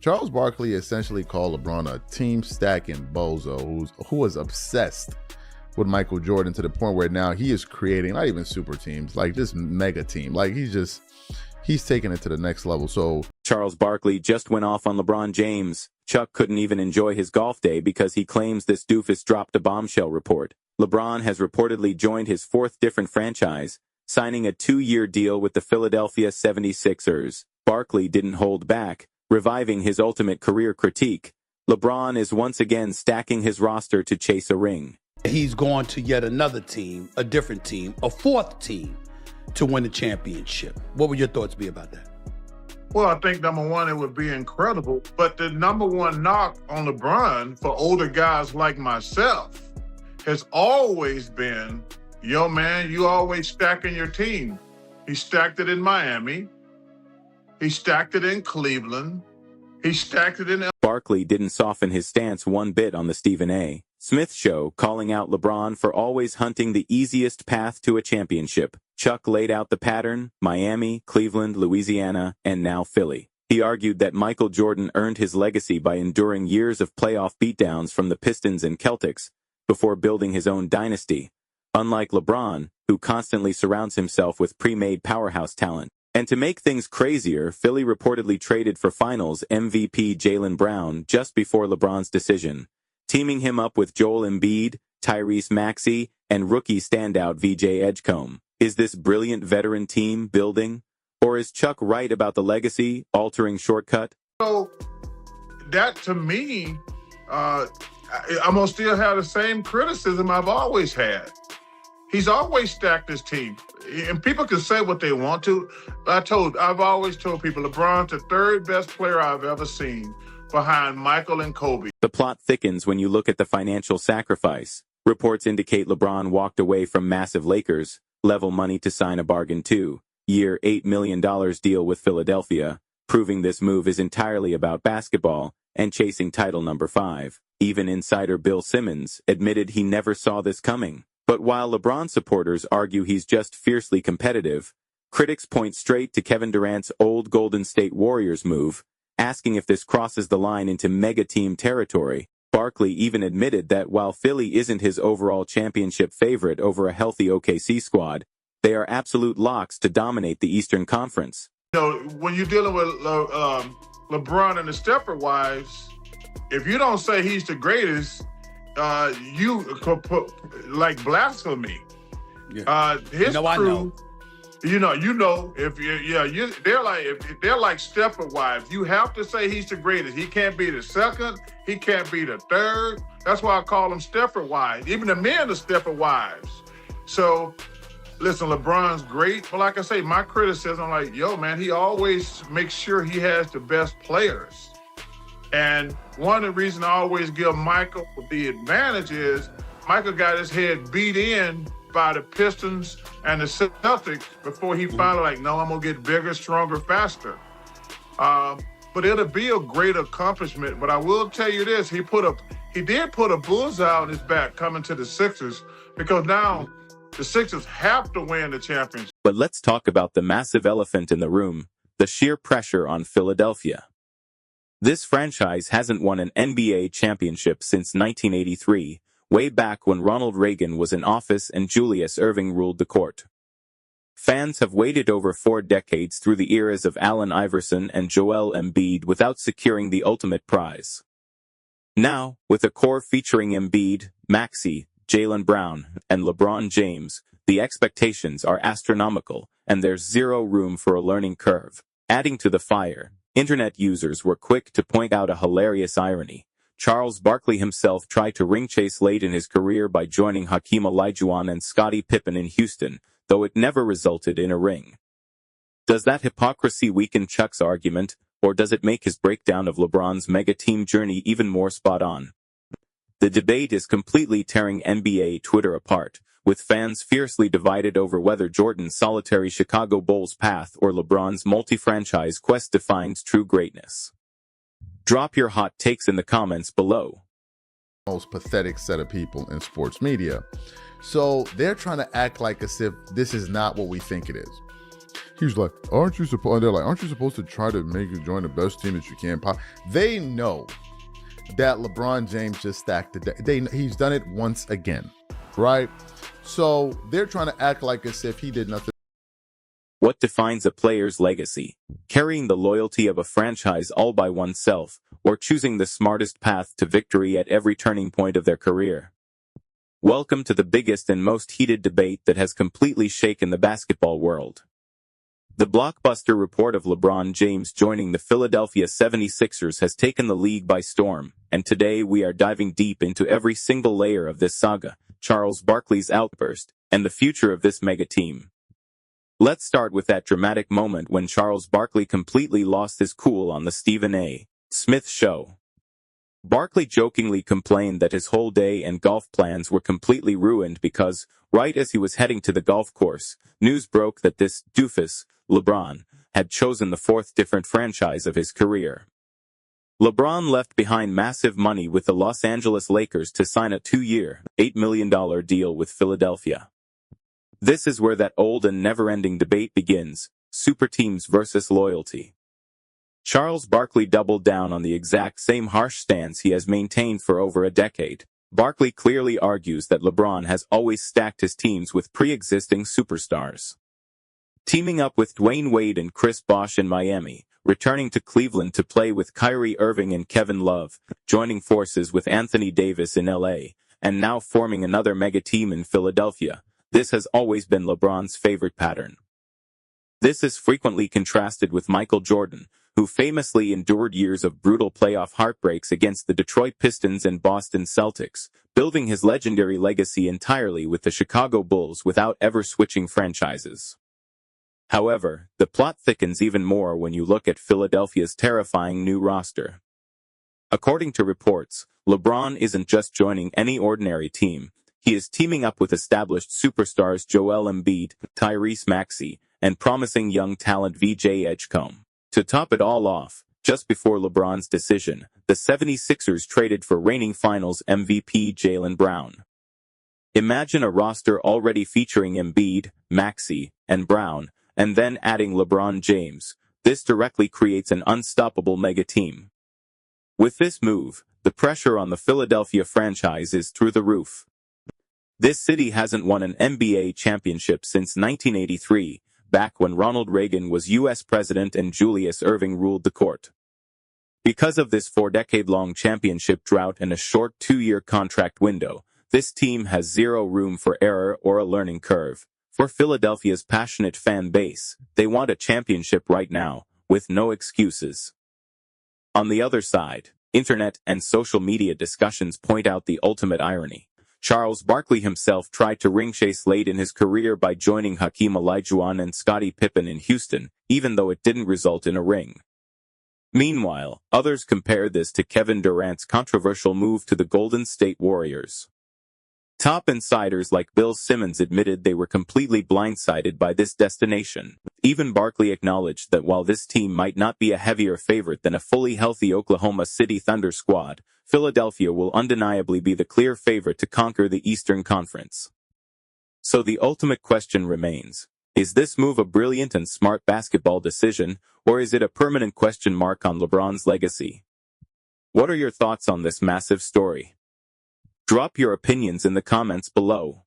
Charles Barkley essentially called LeBron a team stacking bozo who is obsessed with Michael Jordan to the point where now he is creating not even super teams, like this mega team. Like he's taking it to the next level. So Charles Barkley just went off on LeBron James. Chuck couldn't even enjoy his golf day because he claims this doofus dropped a bombshell report. LeBron has reportedly joined his fourth different franchise, signing a 2-year deal with the Philadelphia 76ers. Barkley didn't hold back, reviving his ultimate career critique. LeBron is once again stacking his roster to chase a ring. He's going to yet another team, a different team, a fourth team to win the championship. What would your thoughts be about that? Well, I think, number one, it would be incredible. But the number one knock on LeBron for older guys like myself has always been, yo, man, you always stacking your team. He stacked it in Miami. He stacked it in Cleveland. He stacked it in... Barkley didn't soften his stance one bit on the Stephen A. Smith show, calling out LeBron for always hunting the easiest path to a championship. Chuck laid out the pattern: Miami, Cleveland, Louisiana, and now Philly. He argued that Michael Jordan earned his legacy by enduring years of playoff beatdowns from the Pistons and Celtics before building his own dynasty, unlike LeBron, who constantly surrounds himself with pre-made powerhouse talent. And to make things crazier, Philly reportedly traded for Finals MVP Jaylen Brown just before LeBron's decision, teaming him up with Joel Embiid, Tyrese Maxey, and rookie standout VJ Edgecombe. Is this brilliant veteran team building? Or is Chuck right about the legacy-altering shortcut? So that, to me, I'm going to still have the same criticism I've always had. He's always stacked his team. And people can say what they want to. I've always told people LeBron's the third best player I've ever seen behind Michael and Kobe. The plot thickens when you look at the financial sacrifice. Reports indicate LeBron walked away from massive Lakers-level money to sign a bargain two-year $8 million deal with Philadelphia, proving this move is entirely about basketball and chasing title number 5. Even insider Bill Simmons admitted he never saw this coming. But while LeBron supporters argue he's just fiercely competitive, critics point straight to Kevin Durant's old Golden State Warriors move, asking if this crosses the line into mega-team territory. Barkley even admitted that while Philly isn't his overall championship favorite over a healthy OKC squad, they are absolute locks to dominate the Eastern Conference. You know, when you're dealing with LeBron and the Stepford wives, if you don't say he's the greatest, you could put like blasphemy. Yeah. His I know. If they're like Stepford wives. You have to say he's the greatest. He can't be the second. He can't be the third. That's why I call them Stepford wives. Even the men are Stepford wives. So, listen, LeBron's great, but like I say, my criticism, like, yo, man, he always makes sure he has the best players. And one of the reasons I always give Michael the advantage is Michael got his head beat in by the Pistons and the Celtics before he finally like, no, I'm going to get bigger, stronger, faster. But it'll be a great accomplishment. But I will tell you this, he did put a bullseye on his back coming to the Sixers because now the Sixers have to win the championship. But let's talk about the massive elephant in the room, the sheer pressure on Philadelphia. This franchise hasn't won an NBA championship since 1983, way back when Ronald Reagan was in office and Julius Erving ruled the court. Fans have waited over 4 decades through the eras of Allen Iverson and Joel Embiid without securing the ultimate prize. Now, with a core featuring Embiid, Maxey, Jaylen Brown, and LeBron James, the expectations are astronomical, and there's zero room for a learning curve. Adding to the fire, internet users were quick to point out a hilarious irony. Charles Barkley himself tried to ring chase late in his career by joining Hakeem Olajuwon and Scottie Pippen in Houston, though it never resulted in a ring. Does that hypocrisy weaken Chuck's argument, or does it make his breakdown of LeBron's mega-team journey even more spot-on? The debate is completely tearing NBA Twitter apart, with fans fiercely divided over whether Jordan's solitary Chicago Bulls path or LeBron's multi-franchise quest defines true greatness. Drop your hot takes in the comments below. Most pathetic set of people in sports media. So they're trying to act like as if this is not what we think it is. He was like, "Aren't you supposed?" And they're like, "Aren't you supposed to try to join the best team that you can?" They know that LeBron James just stacked the deck. He's done it once again, right? So they're trying to act like as if he did nothing. What defines a player's legacy? Carrying the loyalty of a franchise all by oneself, or choosing the smartest path to victory at every turning point of their career? Welcome to the biggest and most heated debate that has completely shaken the basketball world. The blockbuster report of LeBron James joining the Philadelphia 76ers has taken the league by storm, and today we are diving deep into every single layer of this saga, Charles Barkley's outburst, and the future of this mega team. Let's start with that dramatic moment when Charles Barkley completely lost his cool on the Stephen A. Smith show. Barkley jokingly complained that his whole day and golf plans were completely ruined because, right as he was heading to the golf course, news broke that this doofus, LeBron, had chosen the fourth different franchise of his career. LeBron left behind massive money with the Los Angeles Lakers to sign a 2-year, $8 million deal with Philadelphia. This is where that old and never-ending debate begins, super teams versus loyalty. Charles Barkley doubled down on the exact same harsh stance he has maintained for over a decade. Barkley clearly argues that LeBron has always stacked his teams with pre-existing superstars. Teaming up with Dwayne Wade and Chris Bosh in Miami, returning to Cleveland to play with Kyrie Irving and Kevin Love, joining forces with Anthony Davis in LA, and now forming another mega team in Philadelphia. This has always been LeBron's favorite pattern. This is frequently contrasted with Michael Jordan, who famously endured years of brutal playoff heartbreaks against the Detroit Pistons and Boston Celtics, building his legendary legacy entirely with the Chicago Bulls without ever switching franchises. However, the plot thickens even more when you look at Philadelphia's terrifying new roster. According to reports, LeBron isn't just joining any ordinary team. He is teaming up with established superstars Joel Embiid, Tyrese Maxey, and promising young talent VJ Edgecombe. To top it all off, just before LeBron's decision, the 76ers traded for reigning Finals MVP Jaylen Brown. Imagine a roster already featuring Embiid, Maxey, and Brown, and then adding LeBron James. This directly creates an unstoppable mega team. With this move, the pressure on the Philadelphia franchise is through the roof. This city hasn't won an NBA championship since 1983, back when Ronald Reagan was U.S. President and Julius Erving ruled the court. Because of this 4-decade-long championship drought and a short 2-year contract window, this team has zero room for error or a learning curve. For Philadelphia's passionate fan base, they want a championship right now, with no excuses. On the other side, internet and social media discussions point out the ultimate irony. Charles Barkley himself tried to ring chase late in his career by joining Hakeem Olajuwon and Scottie Pippen in Houston, even though it didn't result in a ring. Meanwhile, others compare this to Kevin Durant's controversial move to the Golden State Warriors. Top insiders like Bill Simmons admitted they were completely blindsided by this destination. Even Barkley acknowledged that while this team might not be a heavier favorite than a fully healthy Oklahoma City Thunder squad, Philadelphia will undeniably be the clear favorite to conquer the Eastern Conference. So the ultimate question remains, is this move a brilliant and smart basketball decision, or is it a permanent question mark on LeBron's legacy? What are your thoughts on this massive story? Drop your opinions in the comments below.